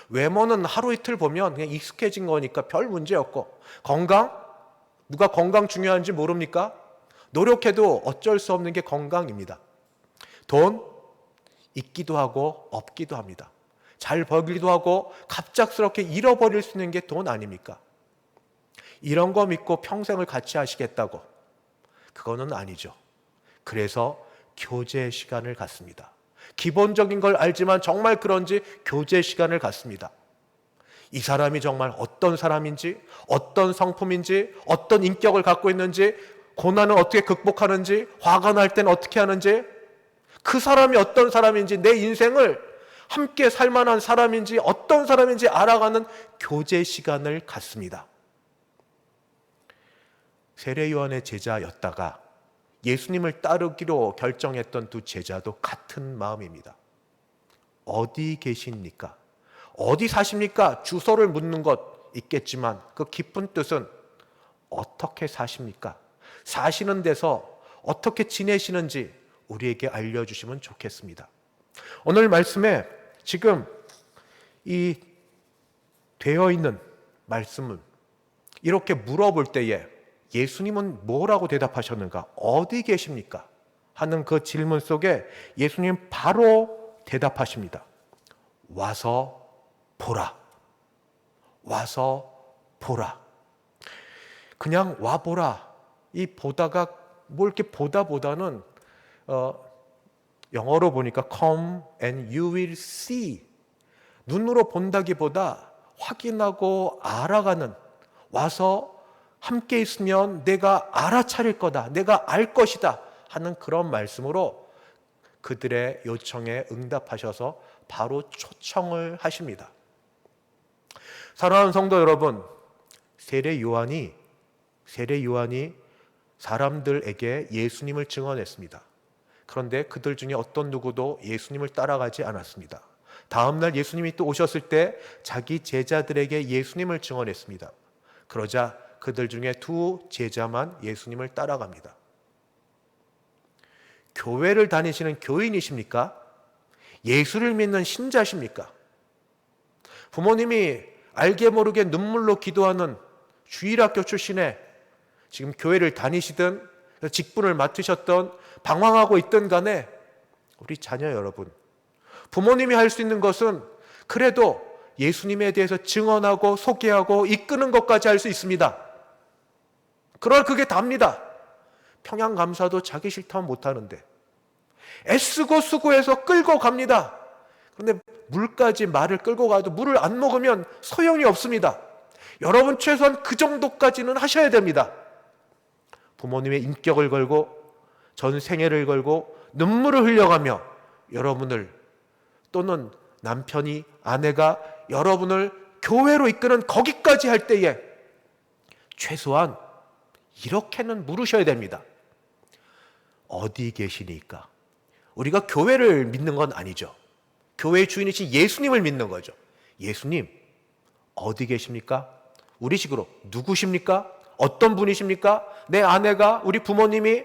외모는 하루 이틀 보면 그냥 익숙해진 거니까 별 문제 없고, 건강? 누가 건강 중요한지 모릅니까? 노력해도 어쩔 수 없는 게 건강입니다. 돈? 있기도 하고 없기도 합니다. 잘 벌기도 하고 갑작스럽게 잃어버릴 수 있는 게 돈 아닙니까? 이런 거 믿고 평생을 같이 하시겠다고 그거는 아니죠. 그래서 교제 시간을 갖습니다. 기본적인 걸 알지만 정말 그런지 교제 시간을 갖습니다. 이 사람이 정말 어떤 사람인지, 어떤 성품인지, 어떤 인격을 갖고 있는지, 고난을 어떻게 극복하는지, 화가 날 땐 어떻게 하는지, 그 사람이 어떤 사람인지, 내 인생을 함께 살 만한 사람인지, 어떤 사람인지 알아가는 교제 시간을 갖습니다. 세례 요한의 제자였다가 예수님을 따르기로 결정했던 두 제자도 같은 마음입니다. 어디 계십니까? 어디 사십니까? 주소를 묻는 것 있겠지만 그 깊은 뜻은 어떻게 사십니까? 사시는 데서 어떻게 지내시는지 우리에게 알려주시면 좋겠습니다. 오늘 말씀에 지금 이 되어 있는 말씀은 이렇게 물어볼 때에 예수님은 뭐라고 대답하셨는가? 어디 계십니까? 하는 그 질문 속에 예수님 바로 대답하십니다. 와서 보라. 와서 보라. 그냥 와보라. 이 보다가 뭐 이렇게 보다보다는 영어로 보니까 come and you will see. 눈으로 본다기보다 확인하고 알아가는, 와서 함께 있으면 내가 알아차릴 거다, 내가 알 것이다 하는 그런 말씀으로 그들의 요청에 응답하셔서 바로 초청을 하십니다. 사랑하는 성도 여러분, 세례 요한이 사람들에게 예수님을 증언했습니다. 그런데 그들 중에 어떤 누구도 예수님을 따라가지 않았습니다. 다음날 예수님이 또 오셨을 때 자기 제자들에게 예수님을 증언했습니다. 그러자 그들 중에 두 제자만 예수님을 따라갑니다. 교회를 다니시는 교인이십니까? 예수를 믿는 신자십니까? 부모님이 알게 모르게 눈물로 기도하는 주일학교 출신의 지금 교회를 다니시든 직분을 맡으셨던 방황하고 있든 간에 우리 자녀 여러분, 부모님이 할 수 있는 것은 그래도 예수님에 대해서 증언하고 소개하고 이끄는 것까지 할 수 있습니다. 그럴 그게 답니다. 평양감사도 자기 싫다면 못하는데 애쓰고 수고해서 끌고 갑니다. 그런데 물까지 말을 끌고 가도 물을 안 먹으면 소용이 없습니다. 여러분 최소한 그 정도까지는 하셔야 됩니다. 부모님의 인격을 걸고 전 생애를 걸고 눈물을 흘려가며 여러분을, 또는 남편이, 아내가 여러분을 교회로 이끄는 거기까지 할 때에 최소한 이렇게는 물으셔야 됩니다. 어디 계시니까? 우리가 교회를 믿는 건 아니죠. 교회의 주인이신 예수님을 믿는 거죠. 예수님, 어디 계십니까? 우리식으로 누구십니까? 어떤 분이십니까? 내 아내가, 우리 부모님이,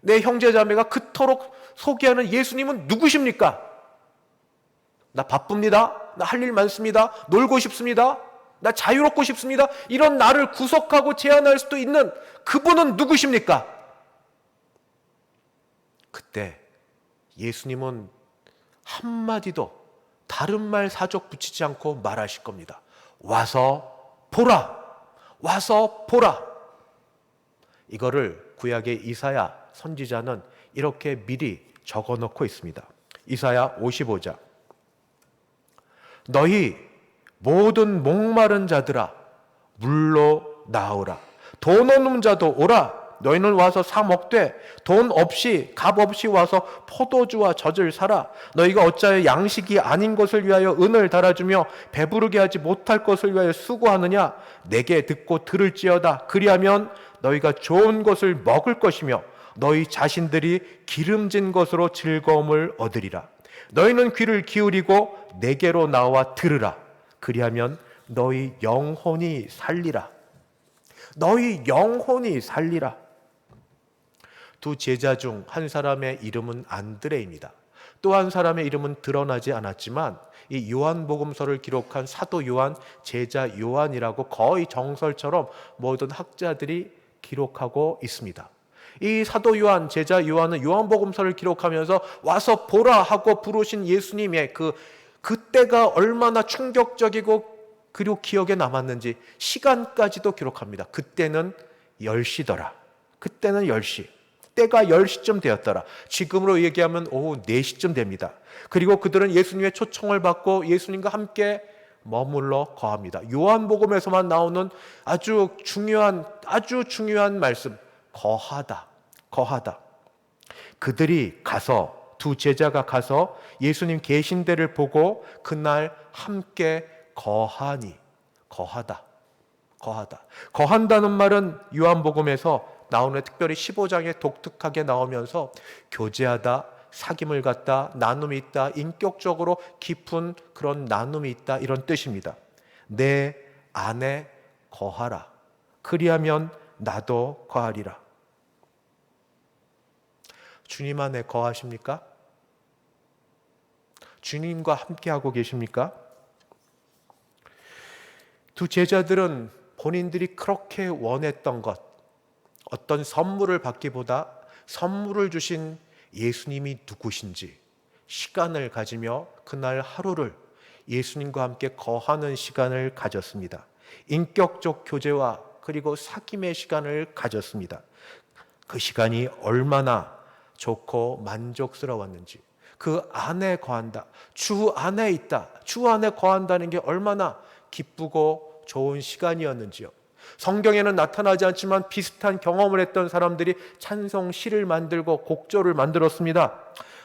내 형제자매가 그토록 소개하는 예수님은 누구십니까? 나 바쁩니다. 나 할 일 많습니다. 놀고 싶습니다. 나 자유롭고 싶습니다. 이런 나를 구속하고 제한할 수도 있는 그분은 누구십니까? 그때 예수님은 한마디도 다른 말 사족 붙이지 않고 말하실 겁니다. 와서 보라. 와서 보라. 이거를 구약의 이사야 선지자는 이렇게 미리 적어놓고 있습니다. 이사야 55장. 너희 모든 목마른 자들아 물로 나오라. 돈 없는 자도 오라. 너희는 와서 사 먹되 돈 없이 값 없이 와서 포도주와 젖을 사라. 너희가 어찌하여 양식이 아닌 것을 위하여 은을 달아주며 배부르게 하지 못할 것을 위하여 수고하느냐. 내게 듣고 들을지어다. 그리하면 너희가 좋은 것을 먹을 것이며 너희 자신들이 기름진 것으로 즐거움을 얻으리라. 너희는 귀를 기울이고 내게로 나와 들으라. 그리하면 너희 영혼이 살리라. 너희 영혼이 살리라. 두 제자 중 한 사람의 이름은 안드레입니다. 또 한 사람의 이름은 드러나지 않았지만 이 요한복음서를 기록한 사도 요한, 제자 요한이라고 거의 정설처럼 모든 학자들이 기록하고 있습니다. 이 사도 요한, 제자 요한은 요한복음서를 기록하면서 와서 보라 하고 부르신 예수님의 그때가 얼마나 충격적이고 그리고 기억에 남았는지 시간까지도 기록합니다. 그때는 10시더라. 그때는 10시. 때가 10시쯤 되었더라. 지금으로 얘기하면 오후 4시쯤 됩니다. 그리고 그들은 예수님의 초청을 받고 예수님과 함께 머물러 거합니다. 요한복음에서만 나오는 아주 중요한 말씀, 거하다. 그들이 가서, 두 제자가 가서 예수님 계신 데를 보고 그날 함께 거한다는 말은 요한복음에서 나오는, 특별히 15장에 독특하게 나오면서 교제하다, 사귐을 갖다, 나눔이 있다, 인격적으로 깊은 그런 나눔이 있다, 이런 뜻입니다. 내 안에 거하라. 그리하면 나도 거하리라. 주님 안에 거하십니까? 주님과 함께하고 계십니까? 두 제자들은 본인들이 그렇게 원했던 것, 어떤 선물을 받기보다 선물을 주신 예수님이 누구신지 시간을 가지며 그날 하루를 예수님과 함께 거하는 시간을 가졌습니다. 인격적 교제와 그리고 사귐의 시간을 가졌습니다. 그 시간이 얼마나 좋고 만족스러웠는지, 그 안에 거한다, 주 안에 있다, 주 안에 거한다는 게 얼마나 기쁘고 좋은 시간이었는지요. 성경에는 나타나지 않지만 비슷한 경험을 했던 사람들이 찬송시를 만들고 곡조를 만들었습니다.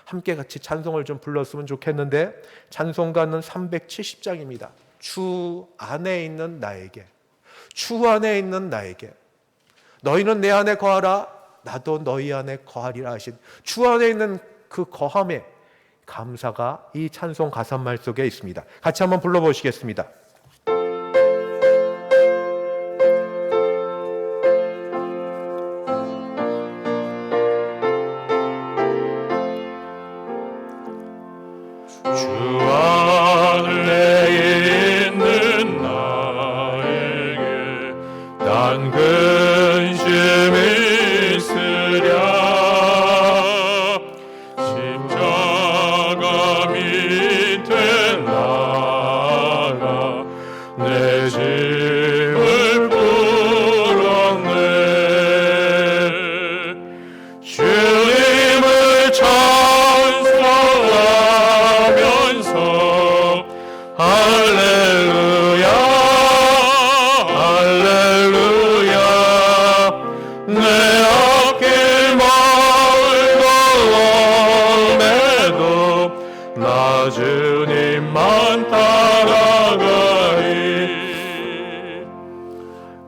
함께 같이 찬송을 좀 불렀으면 좋겠는데, 찬송가는 370장입니다. 주 안에 있는 나에게, 주 안에 있는 나에게, 너희는 내 안에 거하라, 나도 너희 안에 거하리라 하신 주 안에 있는 그 거함의 감사가 이 찬송 가사말 속에 있습니다. 같이 한번 불러보시겠습니다. 주 안에 있는 나에게 난 근심이 있으랴. 십자가 밑에 나가 내 짐을 풀었네. 주님을 찬송하면서 할렐루야 할렐루야. 내 앞길 멀고 험해도 나 주님만 따라가리.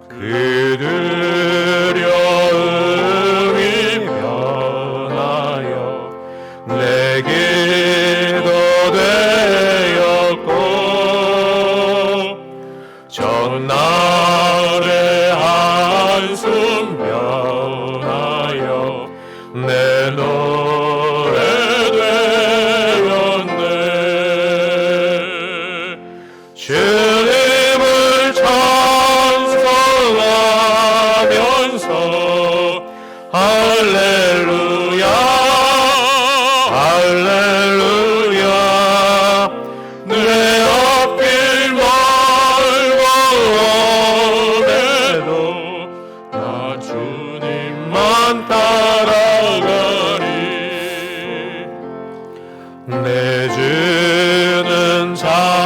그들여 음이 변하여 내 기도 되었고, 전날의 한숨 변하여 내 노래 되었네. 주님을 찬송하면서 할렐루야 할렐루야. 내 앞길 멀고 험해도 나 주님만 따라가리. 내 주는 자비하셔서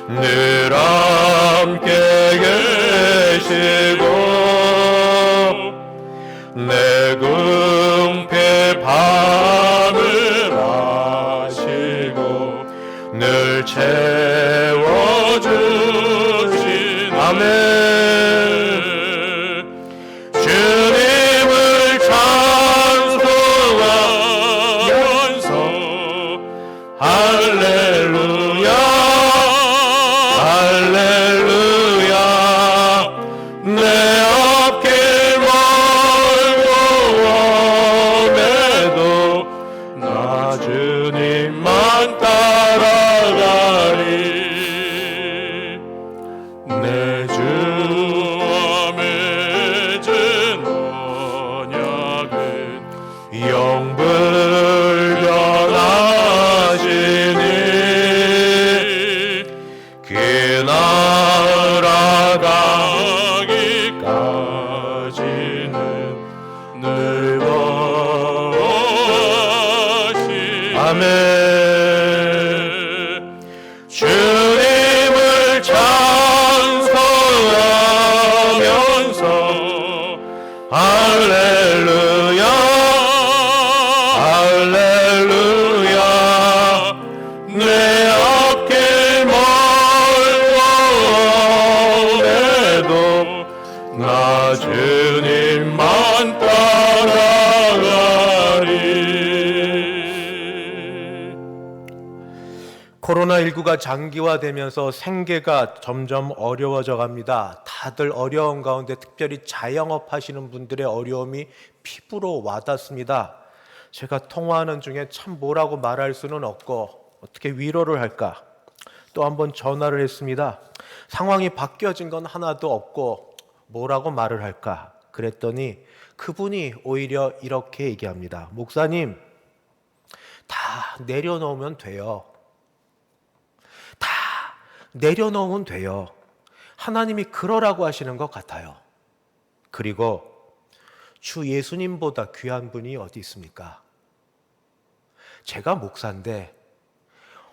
늘 함께 계시고, 내 궁핍 밤을 아시고 늘 채워주신 아멘. 주님을 찬송하면서 할렐루야 할렐루야. 내 앞길 멀고 험해도 나 주님만 따라가리. 아멘. 주님을 찬송하면서 할렐루야 할렐루야 내 앞길 멀고 해도 나 주님만 따라가리. 코로나19가 장기화되면서 생계가 점점 어려워져 갑니다. 다들 어려운 가운데 특별히 자영업 하시는 분들의 어려움이 피부로 와닿습니다. 제가 통화하는 중에 참 뭐라고 말할 수는 없고 어떻게 위로를 할까? 또 한번 전화를 했습니다. 상황이 바뀌어진 건 하나도 없고 뭐라고 말을 할까? 그랬더니 그분이 오히려 이렇게 얘기합니다. 목사님, 다 내려놓으면 돼요. 다 내려놓으면 돼요. 하나님이 그러라고 하시는 것 같아요. 그리고 주 예수님보다 귀한 분이 어디 있습니까? 제가 목사인데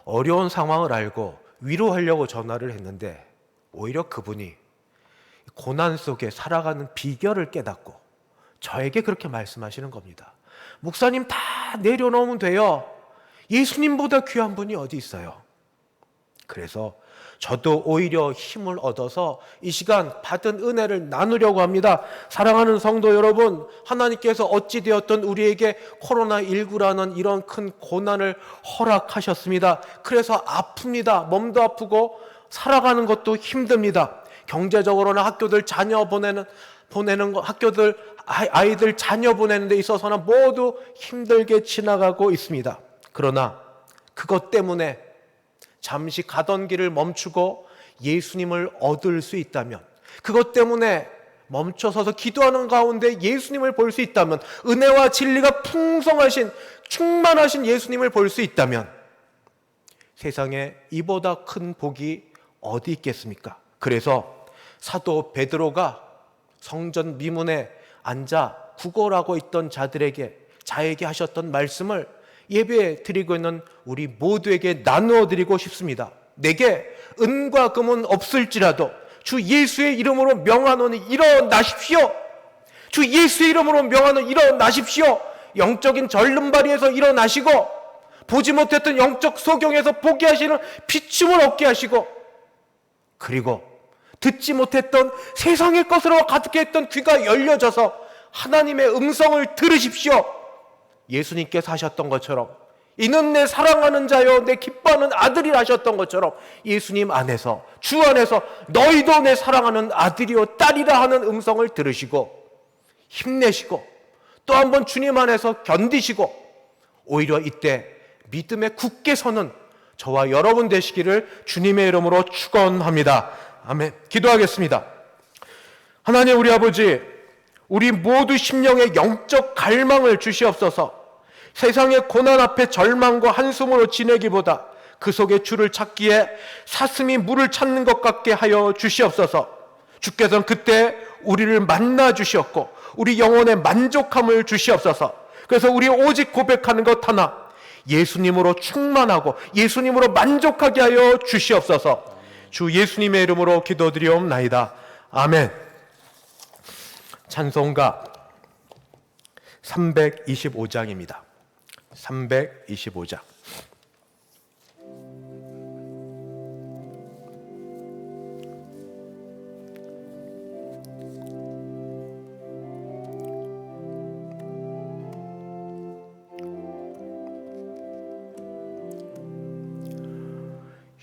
어려운 상황을 알고 위로하려고 전화를 했는데 오히려 그분이 고난 속에 살아가는 비결을 깨닫고 저에게 그렇게 말씀하시는 겁니다. 목사님, 다 내려놓으면 돼요. 예수님보다 귀한 분이 어디 있어요? 그래서 저도 오히려 힘을 얻어서 이 시간 받은 은혜를 나누려고 합니다. 사랑하는 성도 여러분, 하나님께서 어찌되었든 우리에게 코로나19라는 이런 큰 고난을 허락하셨습니다. 그래서 아픕니다. 몸도 아프고 살아가는 것도 힘듭니다. 경제적으로는 학교들 자녀 보내는 학교들 아이들 자녀 보내는 데 있어서는 모두 힘들게 지나가고 있습니다. 그러나 그것 때문에 잠시 가던 길을 멈추고 예수님을 얻을 수 있다면, 그것 때문에 멈춰서서 기도하는 가운데 예수님을 볼 수 있다면, 은혜와 진리가 풍성하신 충만하신 예수님을 볼 수 있다면 세상에 이보다 큰 복이 어디 있겠습니까? 그래서 사도 베드로가 성전 미문에 앉아 구걸하고 있던 자에게 하셨던 말씀을 예배 드리고 있는 우리 모두에게 나누어 드리고 싶습니다. 내게 은과 금은 없을지라도 주 예수의 이름으로 명하노니 일어나십시오. 주 예수의 이름으로 명하노니 일어나십시오. 영적인 절름발이에서 일어나시고 보지 못했던 영적 소경에서 보게 하시는 비춤을 얻게 하시고, 그리고 듣지 못했던 세상의 것으로 가득했던 귀가 열려져서 하나님의 음성을 들으십시오. 예수님께서 하셨던 것처럼, 이는 내 사랑하는 자요 내 기뻐하는 아들이라 하셨던 것처럼 예수님 안에서, 주 안에서 너희도 내 사랑하는 아들이요 딸이라 하는 음성을 들으시고 힘내시고 또 한번 주님 안에서 견디시고 오히려 이때 믿음에 굳게 서는 저와 여러분 되시기를 주님의 이름으로 축원합니다. 아멘. 기도하겠습니다. 하나님 우리 아버지, 우리 모두 심령에 영적 갈망을 주시옵소서. 세상의 고난 앞에 절망과 한숨으로 지내기보다 그 속에 주를 찾기에 사슴이 물을 찾는 것 같게 하여 주시옵소서. 주께서는 그때 우리를 만나 주시었고 우리 영혼에 만족함을 주시옵소서. 그래서 우리 오직 고백하는 것 하나, 예수님으로 충만하고 예수님으로 만족하게 하여 주시옵소서. 주 예수님의 이름으로 기도드리옵나이다. 아멘. 찬송가 325장입니다. 325장.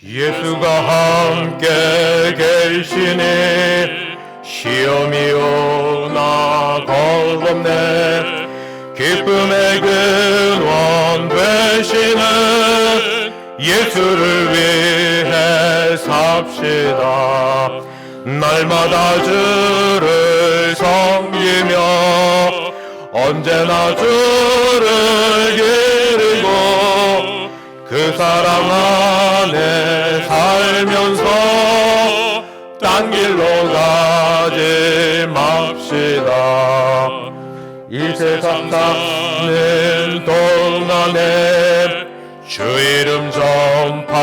예수가 함께 계시니 시험이 오나 겁없네. 기쁨의 근원 되시는 예수를 위해 삽시다. 날마다 주를 섬기며 언제나 주를 기리고 그 사랑 안에 살면서 딴 길로 가지 맙시다. 이 세상 사는 동안에 주 이름 전파하면서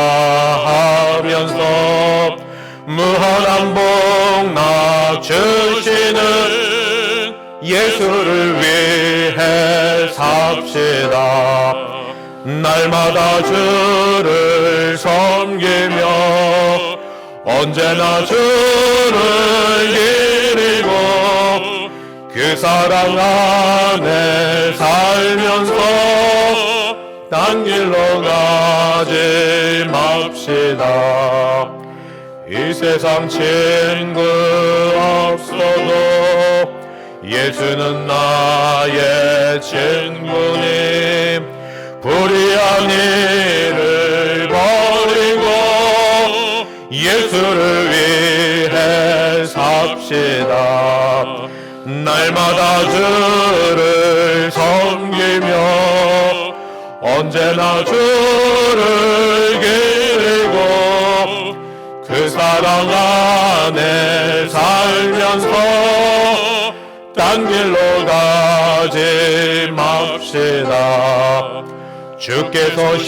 무한한 복락 주시는 예수를 위해 삽시다. 날마다 주를 섬기며 언제나 주를 기리고 그 사랑 안에 살면서 딴 길로 가지 맙시다. 이 세상 친구 없어도 예수는 나의 친구님. 불의한 일을 버리고 예수를 위해 삽시다. 날마다 주를 섬기며 언제나 주를 기리고 그 사랑 안에 살면서 딴 길로 가지 맙시다. 주께서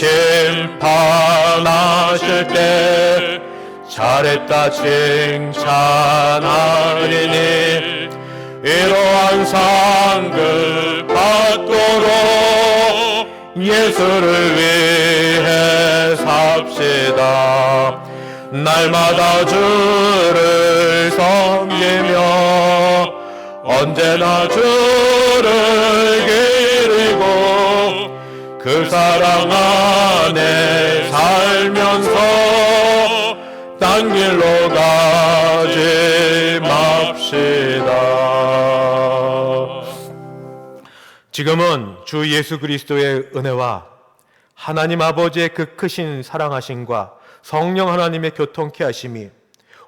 심판하실 때 잘했다 칭찬하리니 이러한 상급 받도록 예수를 위해 삽시다. 날마다 주를 섬기며 언제나 주를 기리고 그 사랑 안에 살면서 딴 길로 가지 맙시다. 지금은 주 예수 그리스도의 은혜와 하나님 아버지의 그 크신 사랑하심과 성령 하나님의 교통케 하심이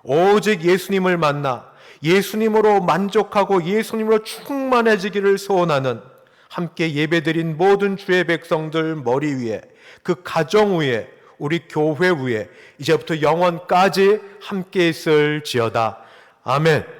오직 예수님을 만나 예수님으로 만족하고 예수님으로 충만해지기를 소원하는 함께 예배드린 모든 주의 백성들 머리 위에, 그 가정 위에, 우리 교회 위에 이제부터 영원까지 함께 있을지어다. 아멘.